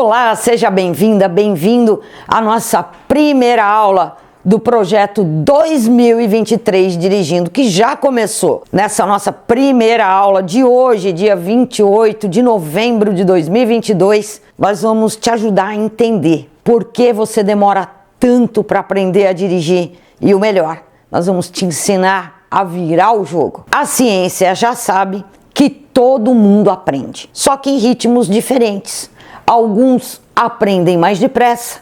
Olá, seja bem-vinda, bem-vindo à nossa primeira aula do projeto 2023 Dirigindo, que já começou. Nessa nossa primeira aula de hoje, dia 28 de novembro de 2022, nós vamos te ajudar a entender por que você demora tanto para aprender a dirigir e o melhor, nós vamos te ensinar a virar o jogo. A ciência já sabe que todo mundo aprende, só que em ritmos diferentes. Alguns aprendem mais depressa,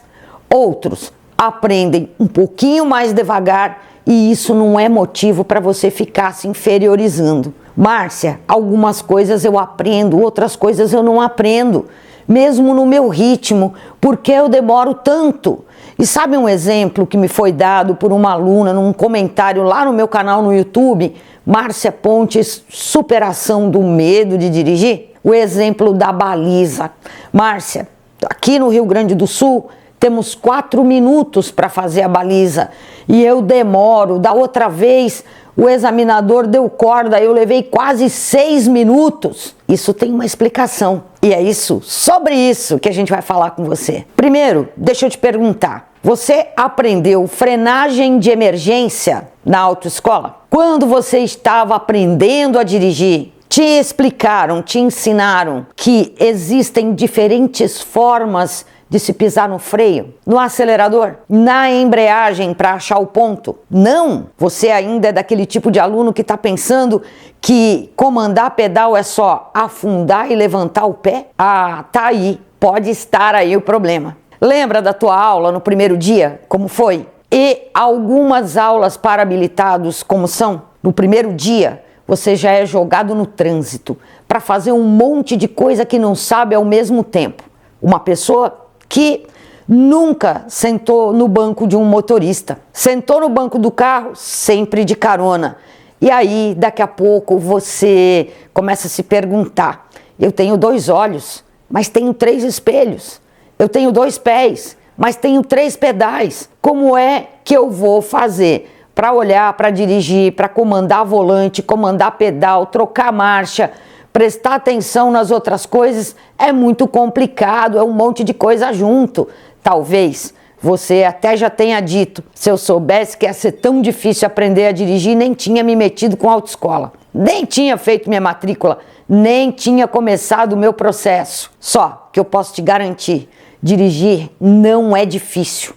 outros aprendem um pouquinho mais devagar e isso não é motivo para você ficar se inferiorizando. Márcia, algumas coisas eu aprendo, outras coisas eu não aprendo, mesmo no meu ritmo, porque eu demoro tanto. E sabe um exemplo que me foi dado por uma aluna num comentário lá no meu canal no YouTube, Márcia Pontes, superação do medo de dirigir? O exemplo da baliza. Márcia, aqui no Rio Grande do Sul, temos 4 minutos para fazer a baliza e eu demoro. Da outra vez, o examinador deu corda, eu levei quase 6 minutos. Isso tem uma explicação e é sobre isso que a gente vai falar com você. Primeiro, deixa eu te perguntar, você aprendeu frenagem de emergência na autoescola? Quando você estava aprendendo a dirigir, te explicaram, te ensinaram que existem diferentes formas de se pisar no freio, no acelerador, na embreagem para achar o ponto? Não! Você ainda é daquele tipo de aluno que está pensando que comandar pedal é só afundar e levantar o pé? Ah, tá aí, pode estar aí o problema. Lembra da tua aula no primeiro dia, como foi? E algumas aulas para habilitados, como são? No primeiro dia, você já é jogado no trânsito para fazer um monte de coisa que não sabe ao mesmo tempo. Uma pessoa que nunca sentou no banco de um motorista, sentou no banco do carro sempre de carona. E aí, daqui a pouco, você começa a se perguntar, eu tenho 2 olhos, mas tenho 3 espelhos. Eu tenho 2 pés, mas tenho 3 pedais. Como é que eu vou fazer para olhar, para dirigir, para comandar volante, comandar pedal, trocar marcha, prestar atenção nas outras coisas? É muito complicado, é um monte de coisa junto. Talvez você até já tenha dito, se eu soubesse que ia ser tão difícil aprender a dirigir, nem tinha me metido com a autoescola, nem tinha feito minha matrícula, nem tinha começado o meu processo. Só que eu posso te garantir, dirigir não é difícil.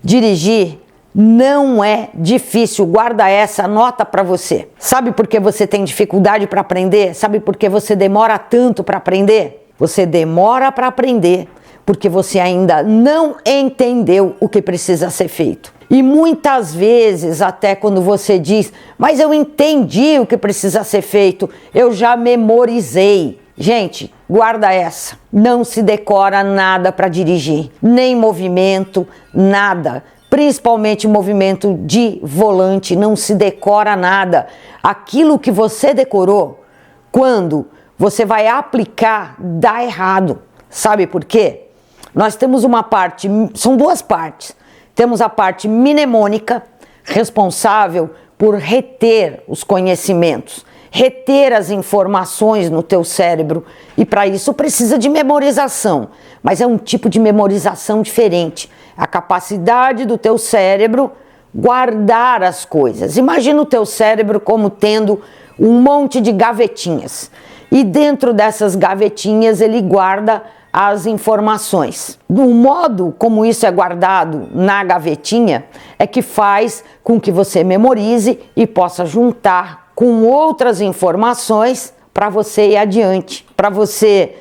Dirigir não é difícil, guarda essa nota para você. Sabe por que você tem dificuldade para aprender? Sabe por que você demora tanto para aprender? Você demora para aprender porque você ainda não entendeu o que precisa ser feito. E muitas vezes, até quando você diz, mas eu entendi o que precisa ser feito, eu já memorizei. Gente, guarda essa. Não se decora nada para dirigir, nem movimento, nada. Principalmente movimento de volante, não se decora nada. Aquilo que você decorou, quando você vai aplicar, dá errado. Sabe por quê? Nós temos uma parte, são 2 partes. Temos a parte mnemônica, responsável por reter os conhecimentos, reter as informações no teu cérebro, e para isso precisa de memorização, mas é um tipo de memorização diferente, a capacidade do teu cérebro guardar as coisas. Imagina o teu cérebro como tendo um monte de gavetinhas, e dentro dessas gavetinhas ele guarda as informações. Do modo como isso é guardado na gavetinha, é que faz com que você memorize e possa juntar com outras informações para você ir adiante, para você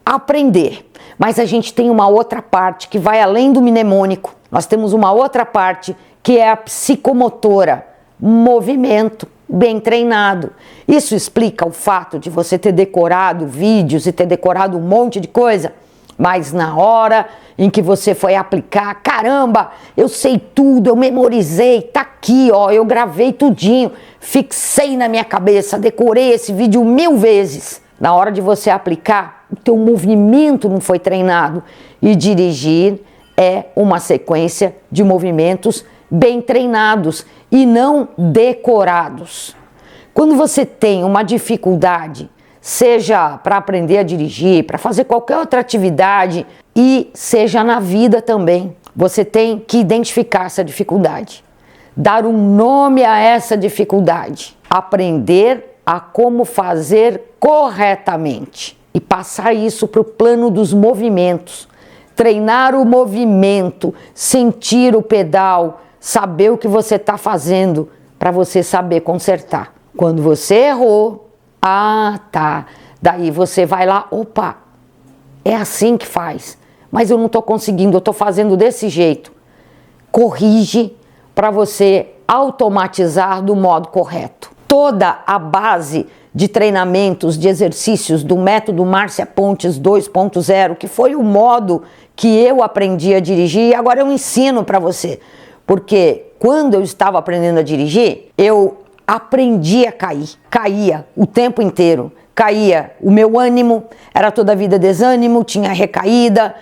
aprender. Mas a gente tem uma outra parte que vai além do mnemônico. Nós temos uma outra parte que é a psicomotora, movimento bem treinado. Isso explica o fato de você ter decorado vídeos e ter decorado um monte de coisa, mas na hora em que você foi aplicar, caramba, eu sei tudo, eu memorizei, tá aqui, ó, eu gravei tudinho, fixei na minha cabeça, decorei esse vídeo 1000 vezes. Na hora de você aplicar, o teu movimento não foi treinado. E dirigir é uma sequência de movimentos bem treinados e não decorados. Quando você tem uma dificuldade, seja para aprender a dirigir, para fazer qualquer outra atividade e seja na vida também. Você tem que identificar essa dificuldade, dar um nome a essa dificuldade, aprender a como fazer corretamente e passar isso para o plano dos movimentos, treinar o movimento, sentir o pedal, saber o que você está fazendo para você saber consertar. Quando você errou, daí você vai lá, opa, é assim que faz, mas eu não estou conseguindo, eu estou fazendo desse jeito. Corrige para você automatizar do modo correto. Toda a base de treinamentos, de exercícios do método Márcia Pontes 2.0, que foi o modo que eu aprendi a dirigir e agora eu ensino para você. Porque quando eu estava aprendendo a dirigir, eu aprendi a cair. Caía o tempo inteiro. Caía o meu ânimo, era toda a vida desânimo, tinha recaída,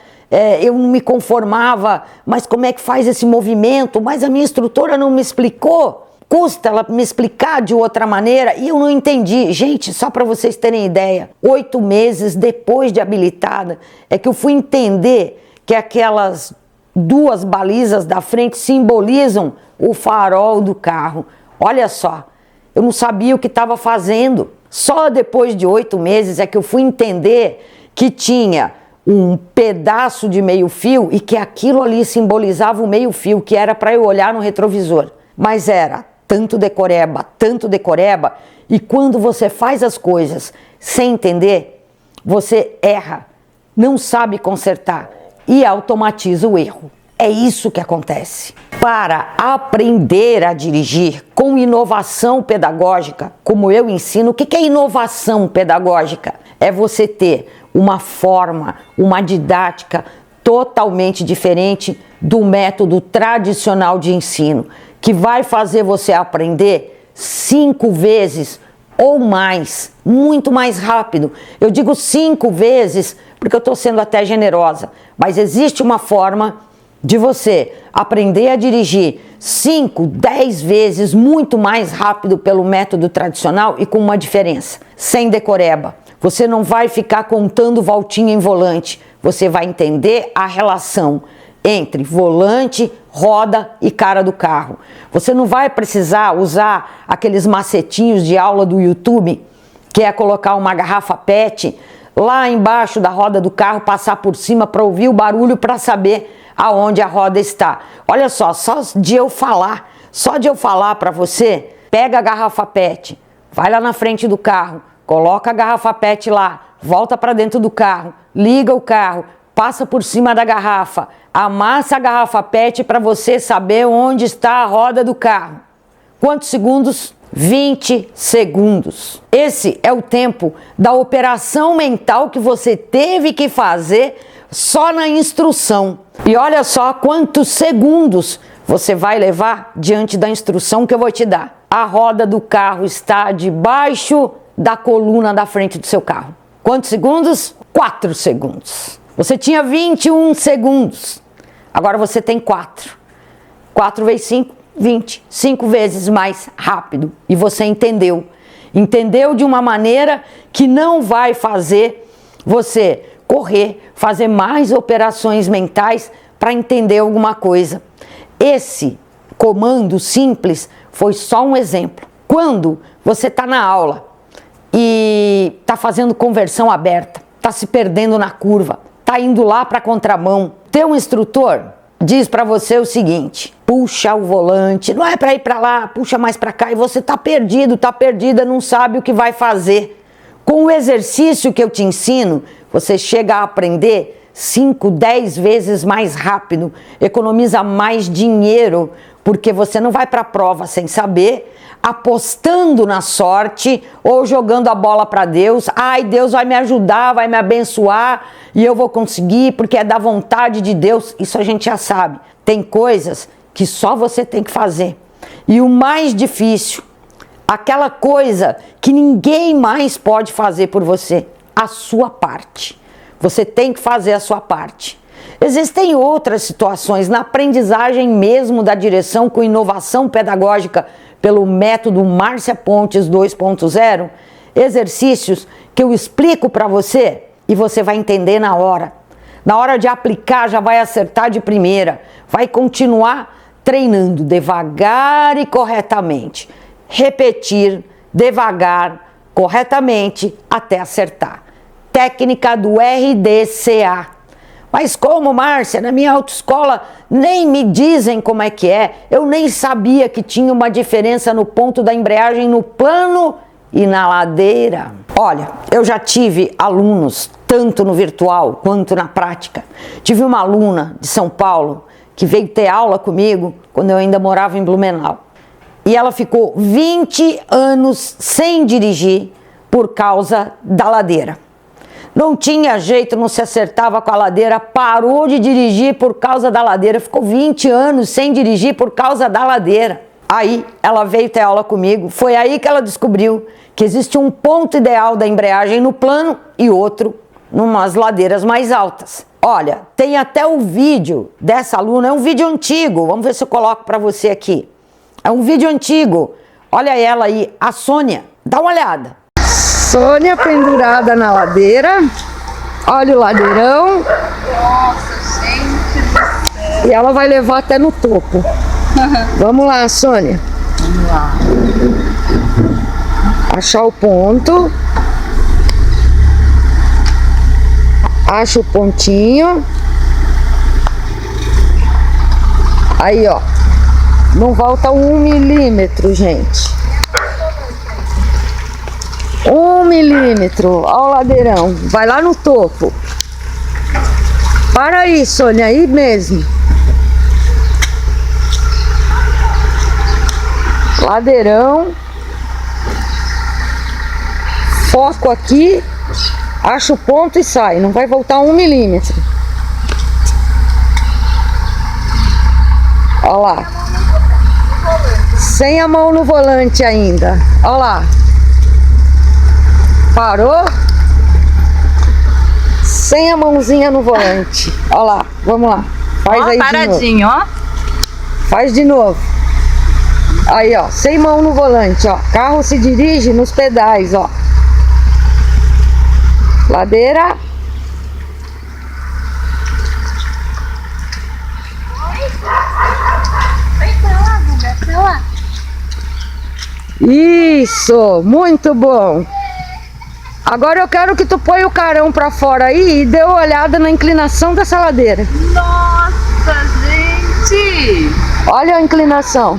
eu não me conformava, mas como é que faz esse movimento? Mas a minha instrutora não me explicou. Custa ela me explicar de outra maneira e eu não entendi. Gente, só para vocês terem ideia, 8 meses depois de habilitada, é que eu fui entender que aquelas 2 balizas da frente simbolizam o farol do carro. Olha só, eu não sabia o que estava fazendo. Só depois de 8 meses é que eu fui entender que tinha um pedaço de meio fio e que aquilo ali simbolizava o meio fio, que era para eu olhar no retrovisor. Mas era tanto decoreba, e quando você faz as coisas sem entender, você erra, não sabe consertar e automatiza o erro. É isso que acontece. Para aprender a dirigir com inovação pedagógica, como eu ensino, o que é inovação pedagógica? É você ter uma forma, uma didática totalmente diferente do método tradicional de ensino, que vai fazer você aprender 5 vezes ou mais, muito mais rápido. Eu digo 5 vezes porque eu estou sendo até generosa, mas existe uma forma de você aprender a dirigir 5, 10 vezes muito mais rápido pelo método tradicional e com uma diferença, sem decoreba. Você não vai ficar contando voltinha em volante, você vai entender a relação entre volante, roda e cara do carro. Você não vai precisar usar aqueles macetinhos de aula do YouTube, que é colocar uma garrafa PET lá embaixo da roda do carro, passar por cima para ouvir o barulho para saber aonde a roda está. Olha só de eu falar para você, pega a garrafa PET, vai lá na frente do carro, coloca a garrafa PET lá, volta para dentro do carro, liga o carro, passa por cima da garrafa, amassa a garrafa PET para você saber onde está a roda do carro. Quantos segundos? 20 segundos. Esse é o tempo da operação mental que você teve que fazer só na instrução. E olha só quantos segundos você vai levar diante da instrução que eu vou te dar. A roda do carro está debaixo da coluna da frente do seu carro. Quantos segundos? 4 segundos. Você tinha 21 segundos. Agora você tem 4. 4 vezes 5, 20. 5 vezes mais rápido. E você entendeu. Entendeu de uma maneira que não vai fazer você correr, fazer mais operações mentais para entender alguma coisa. Esse comando simples foi só um exemplo. Quando você está na aula e está fazendo conversão aberta, está se perdendo na curva, está indo lá para a contramão, teu instrutor diz para você o seguinte: puxa o volante, não é para ir para lá, puxa mais para cá, e você está perdido, está perdida, não sabe o que vai fazer. Com o exercício que eu te ensino, você chega a aprender 5, 10 vezes mais rápido, economiza mais dinheiro, porque você não vai para a prova sem saber, apostando na sorte ou jogando a bola para Deus. Ai, Deus vai me ajudar, vai me abençoar e eu vou conseguir porque é da vontade de Deus. Isso a gente já sabe. Tem coisas que só você tem que fazer. E o mais difícil, aquela coisa que ninguém mais pode fazer por você, a sua parte. Você tem que fazer a sua parte. Existem outras situações na aprendizagem mesmo da direção com inovação pedagógica pelo método Márcia Pontes 2.0, exercícios que eu explico para você e você vai entender na hora. Na hora de aplicar, já vai acertar de primeira. Vai continuar treinando devagar e corretamente. Repetir devagar, corretamente, até acertar. Técnica do RDCA. Mas como, Márcia? Na minha autoescola nem me dizem como é que é. Eu nem sabia que tinha uma diferença no ponto da embreagem no plano e na ladeira. Olha, eu já tive alunos, tanto no virtual quanto na prática. Tive uma aluna de São Paulo que veio ter aula comigo quando eu ainda morava em Blumenau. E ela ficou 20 anos sem dirigir por causa da ladeira. Não tinha jeito, não se acertava com a ladeira, parou de dirigir por causa da ladeira, ficou 20 anos sem dirigir por causa da ladeira. Aí ela veio ter aula comigo, foi aí que ela descobriu que existe um ponto ideal da embreagem no plano e outro numas ladeiras mais altas. Olha, tem até o vídeo dessa aluna, é um vídeo antigo, vamos ver se eu coloco para você aqui. É um vídeo antigo, olha ela aí, a Sônia, dá uma olhada. Sônia pendurada na ladeira, olha o ladeirão. Nossa, gente do céu. E ela vai levar até no topo. Vamos lá, Sônia. Vamos lá. Achar o ponto. Acha o pontinho. Aí, ó. Não volta 1 milímetro, gente. 1 milímetro. Ó o ladeirão. Vai lá no topo. Para aí, Sônia. Aí mesmo. Ladeirão. Foco aqui. Acha o ponto e sai. Não vai voltar 1 milímetro. Olha lá. Sem a mão no volante ainda. Olha lá. Parou. Sem a mãozinha no volante. Olha lá. Vamos lá. Faz Ó, aí paradinho, ó. Faz de novo. Aí, ó. Sem mão no volante, ó. Carro se dirige nos pedais, ó. Ladeira. Vem pra lá, Guga, pra lá. Isso, muito bom. Agora eu quero que tu põe o carão pra fora aí e dê uma olhada na inclinação dessa ladeira. Nossa, gente. Olha a inclinação.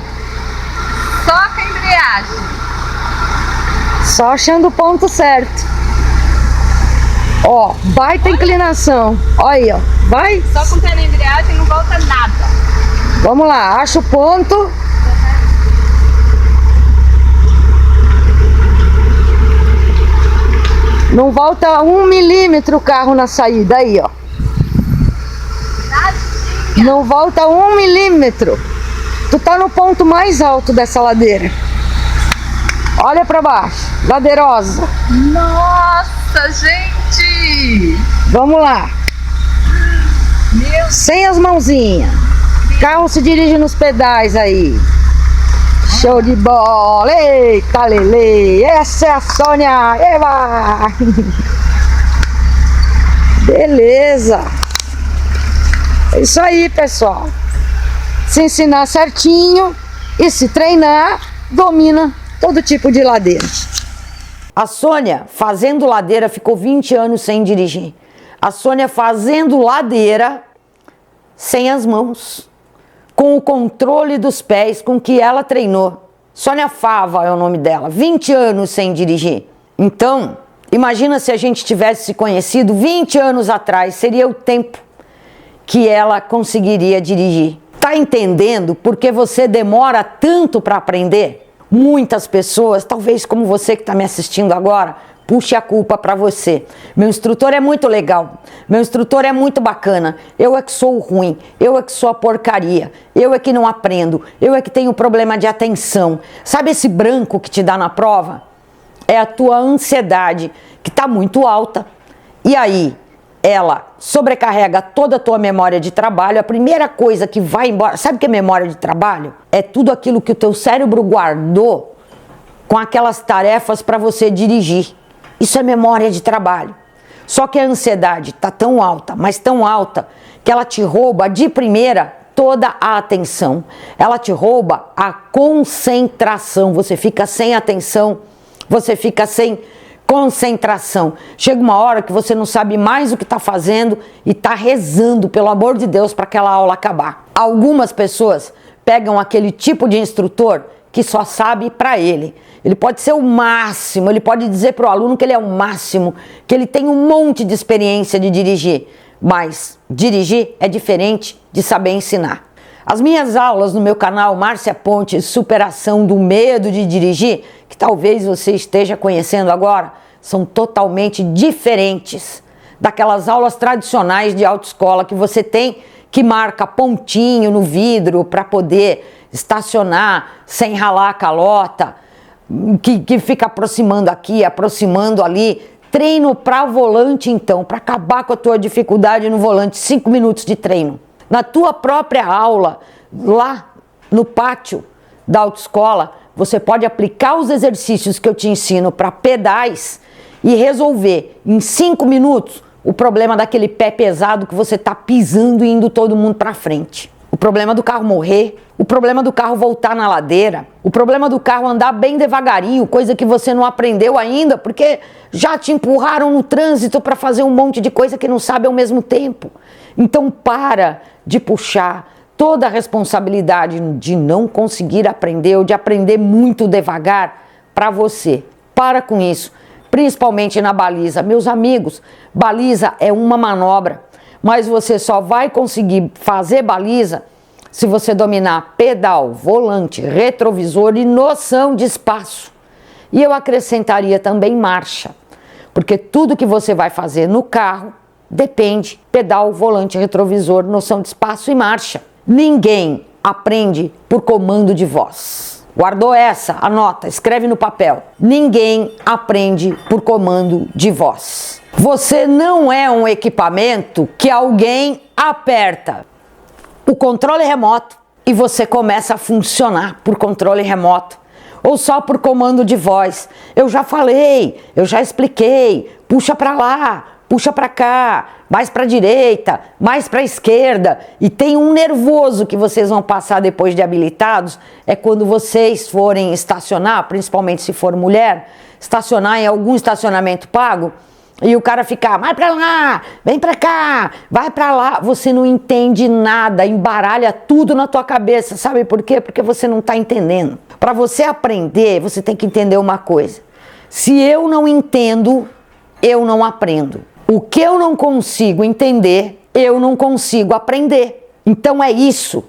Só com a embreagem. Só achando o ponto certo. Ó, baita inclinação. Olha aí, ó. Vai. Só com o pé na embreagem não volta nada. Vamos lá, acha o ponto. Não volta 1 milímetro o carro na saída, aí, ó. Tadinha. Não volta 1 milímetro. Tu tá no ponto mais alto dessa ladeira. Olha pra baixo, ladeirosa. Nossa, gente. Vamos lá. Meu Sem as mãozinhas. Carro se dirige nos pedais aí. Show de bola! Eita, Lele! Essa é a Sônia! Eva! Beleza! É isso aí, pessoal. Se ensinar certinho e se treinar, domina todo tipo de ladeira. A Sônia, fazendo ladeira, ficou 20 anos sem dirigir. A Sônia fazendo ladeira sem as mãos, com o controle dos pés com que ela treinou. Sônia Fava é o nome dela, 20 anos sem dirigir. Então, imagina se a gente tivesse se conhecido 20 anos atrás, seria o tempo que ela conseguiria dirigir. Tá entendendo por que você demora tanto para aprender? Muitas pessoas, talvez como você que está me assistindo agora, puxe a culpa para você. Meu instrutor é muito legal, meu instrutor é muito bacana, eu é que sou o ruim, eu é que sou a porcaria, eu é que não aprendo, eu é que tenho problema de atenção. Sabe esse branco que te dá na prova? É a tua ansiedade, que está muito alta. E aí, ela sobrecarrega toda a tua memória de trabalho. A primeira coisa que vai embora, sabe o que é memória de trabalho? É tudo aquilo que o teu cérebro guardou com aquelas tarefas para você dirigir. Isso é memória de trabalho. Só que a ansiedade está tão alta, mas tão alta, que ela te rouba de primeira toda a atenção. Ela te rouba a concentração. Você fica sem atenção, você fica sem concentração. Chega uma hora que você não sabe mais o que está fazendo e está rezando, pelo amor de Deus, para aquela aula acabar. Algumas pessoas pegam aquele tipo de instrutor que só sabe para ele. Ele pode ser o máximo, ele pode dizer para o aluno que ele é o máximo, que ele tem um monte de experiência de dirigir, mas dirigir é diferente de saber ensinar. As minhas aulas no meu canal Márcia Pontes, Superação do Medo de Dirigir, que talvez você esteja conhecendo agora, são totalmente diferentes daquelas aulas tradicionais de autoescola que você tem, que marca pontinho no vidro para poder estacionar sem ralar a calota, que fica aproximando aqui, aproximando ali. Treino para volante, então, para acabar com a tua dificuldade no volante, 5 minutos de treino. Na tua própria aula, lá no pátio da autoescola, você pode aplicar os exercícios que eu te ensino para pedais e resolver em 5 minutos o problema daquele pé pesado que você está pisando e indo todo mundo para frente. O problema do carro morrer, o problema do carro voltar na ladeira, o problema do carro andar bem devagarinho, coisa que você não aprendeu ainda, porque já te empurraram no trânsito para fazer um monte de coisa que não sabe ao mesmo tempo. Então para de puxar toda a responsabilidade de não conseguir aprender ou de aprender muito devagar para você. Para com isso, principalmente na baliza. Meus amigos, baliza é uma manobra, mas você só vai conseguir fazer baliza se você dominar pedal, volante, retrovisor e noção de espaço. E eu acrescentaria também marcha, porque tudo que você vai fazer no carro depende pedal, volante, retrovisor, noção de espaço e marcha. Ninguém aprende por comando de voz. Guardou essa? Anota, escreve no papel. Ninguém aprende por comando de voz. Você não é um equipamento que alguém aperta o controle remoto e você começa a funcionar por controle remoto ou só por comando de voz. Eu já falei, eu já expliquei, puxa para lá, puxa para cá, mais para a direita, mais para a esquerda. E tem um nervoso que vocês vão passar depois de habilitados, é quando vocês forem estacionar, principalmente se for mulher, estacionar em algum estacionamento pago, e o cara ficar, vai pra lá, vem pra cá, vai pra lá. Você não entende nada, embaralha tudo na tua cabeça. Sabe por quê? Porque você não tá entendendo. Para você aprender, você tem que entender uma coisa. Se eu não entendo, eu não aprendo. O que eu não consigo entender, eu não consigo aprender. Então é isso,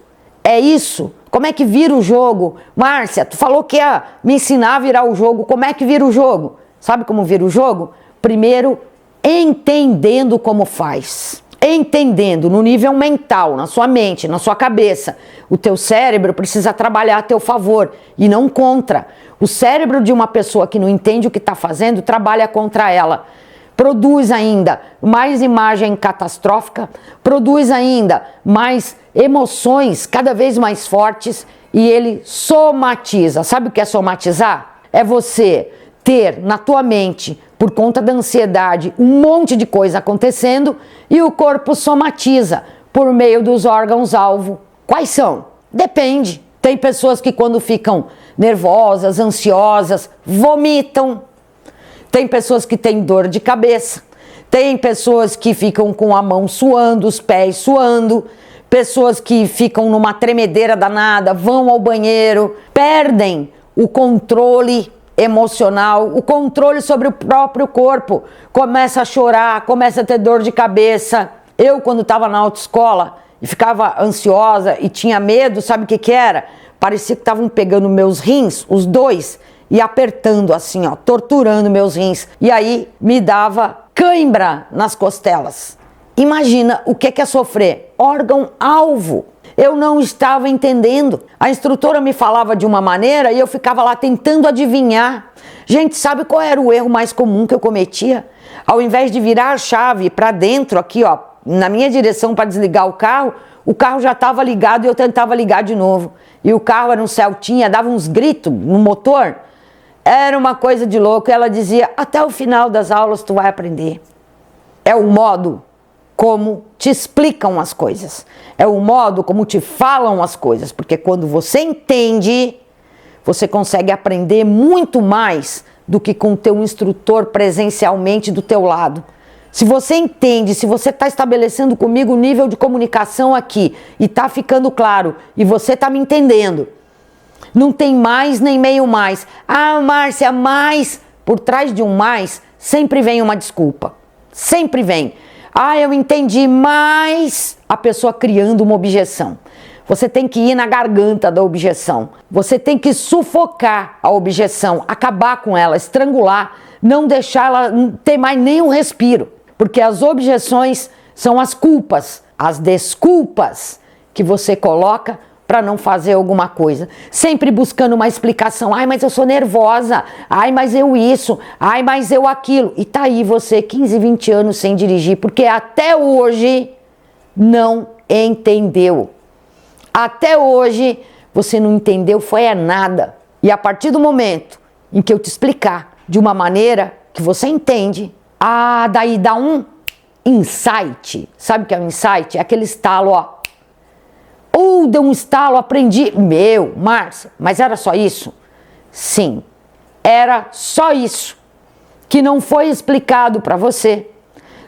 é isso. Como é que vira o jogo? Márcia, tu falou que ia me ensinar a virar o jogo. Como é que vira o jogo? Sabe como vira o jogo? Primeiro, entendendo como faz. Entendendo no nível mental, na sua mente, na sua cabeça. O teu cérebro precisa trabalhar a teu favor e não contra. O cérebro de uma pessoa que não entende o que está fazendo trabalha contra ela. Produz ainda mais imagem catastrófica, produz ainda mais emoções cada vez mais fortes e ele somatiza. Sabe o que é somatizar? É você ter na tua mente, por conta da ansiedade, um monte de coisa acontecendo e o corpo somatiza por meio dos órgãos-alvo. Quais são? Depende. Tem pessoas que quando ficam nervosas, ansiosas, vomitam. Tem pessoas que têm dor de cabeça. Tem pessoas que ficam com a mão suando, os pés suando. Pessoas que ficam numa tremedeira danada, vão ao banheiro, perdem o controle emocional, o controle sobre o próprio corpo, começa a chorar, começa a ter dor de cabeça. Eu, quando estava na autoescola e ficava ansiosa e tinha medo, sabe o que que era? Parecia que estavam pegando meus rins, os dois, e apertando assim, ó, torturando meus rins. E aí me dava cãibra nas costelas. Imagina o que é sofrer. Órgão-alvo. Eu não estava entendendo. A instrutora me falava de uma maneira e eu ficava lá tentando adivinhar. Gente, sabe qual era o erro mais comum que eu cometia? Ao invés de virar a chave para dentro, aqui ó, na minha direção para desligar o carro já estava ligado e eu tentava ligar de novo. E o carro era um Celtinha, dava uns gritos no motor. Era uma coisa de louco. Ela dizia, até o final das aulas tu vai aprender. É o modo como te explicam as coisas. É o modo como te falam as coisas. Porque quando você entende, você consegue aprender muito mais do que com o teu instrutor presencialmente do teu lado. Se você entende, se você está estabelecendo comigo o nível de comunicação aqui e está ficando claro e você está me entendendo, não tem mais nem meio mais. Ah, Márcia, mais. Por trás de um mais sempre vem uma desculpa. Sempre vem. Ah, eu entendi, mas a pessoa criando uma objeção. Você tem que ir na garganta da objeção. Você tem que sufocar a objeção, acabar com ela, estrangular, não deixar ela ter mais nenhum respiro. Porque as objeções são as culpas, as desculpas que você coloca para não fazer alguma coisa. Sempre buscando uma explicação. Ai, mas eu sou nervosa. Ai, mas eu isso. Ai, mas eu aquilo. E tá aí você, 15, 20 anos sem dirigir, porque até hoje não entendeu. Até hoje você não entendeu, foi nada. E a partir do momento em que eu te explicar de uma maneira que você entende, daí dá um insight. Sabe o que é um insight? É aquele estalo, ó. Deu um estalo, aprendi. Meu, Márcia, mas era só isso? Sim, era só isso. Que não foi explicado para você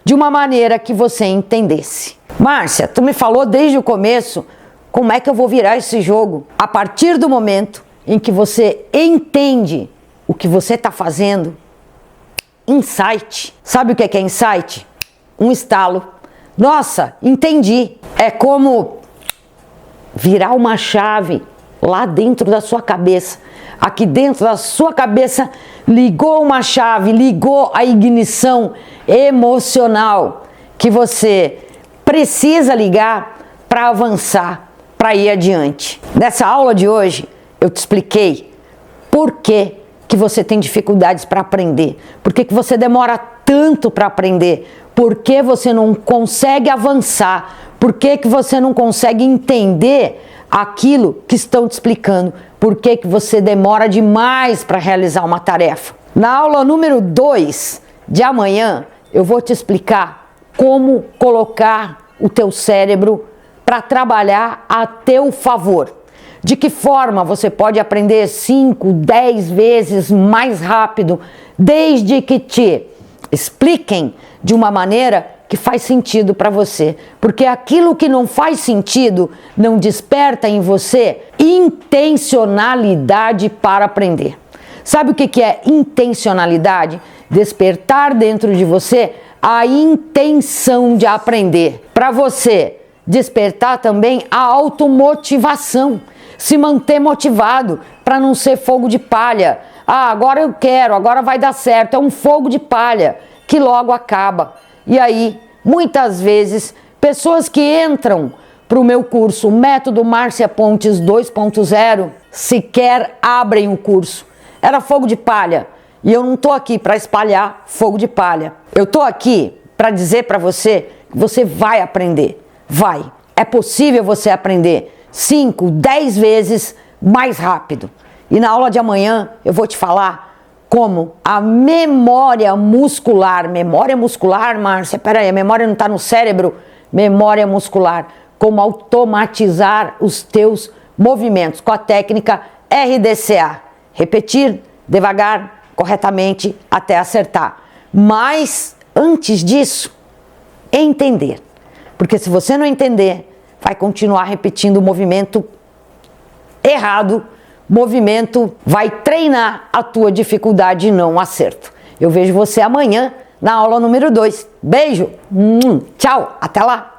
de uma maneira que você entendesse. Márcia, tu me falou desde o começo como é que eu vou virar esse jogo. A partir do momento em que você entende o que você está fazendo, insight. Sabe o que é insight? Um estalo. Nossa, entendi. É como virar uma chave lá dentro da sua cabeça. Aqui dentro da sua cabeça ligou uma chave, ligou a ignição emocional que você precisa ligar para avançar, para ir adiante. Nessa aula de hoje eu te expliquei por que você tem dificuldades para aprender, por que você demora tanto para aprender, por que você não consegue avançar, por que você não consegue entender aquilo que estão te explicando, por que você demora demais para realizar uma tarefa. Na aula número 2 de amanhã, eu vou te explicar como colocar o teu cérebro para trabalhar a teu favor. De que forma você pode aprender 5, 10 vezes mais rápido, desde que te expliquem de uma maneira que faz sentido para você. Porque aquilo que não faz sentido não desperta em você intencionalidade para aprender. Sabe o que é intencionalidade? Despertar dentro de você a intenção de aprender. Para você despertar também a automotivação. Se manter motivado para não ser fogo de palha. Agora eu quero, agora vai dar certo. É um fogo de palha que logo acaba. E aí, muitas vezes, pessoas que entram para o meu curso Método Márcia Pontes 2.0 sequer abrem o curso. Era fogo de palha. E eu não estou aqui para espalhar fogo de palha. Eu estou aqui para dizer para você que você vai aprender. Vai. É possível você aprender 5, 10 vezes mais rápido. E na aula de amanhã eu vou te falar como a memória muscular, Márcia, peraí, a memória não está no cérebro? Memória muscular, como automatizar os teus movimentos com a técnica RDCA. Repetir devagar, corretamente, até acertar. Mas, antes disso, entender. Porque se você não entender, vai continuar repetindo o movimento errado, movimento vai treinar a tua dificuldade e não o acerto. Eu vejo você amanhã na aula número 2. Beijo, tchau, até lá!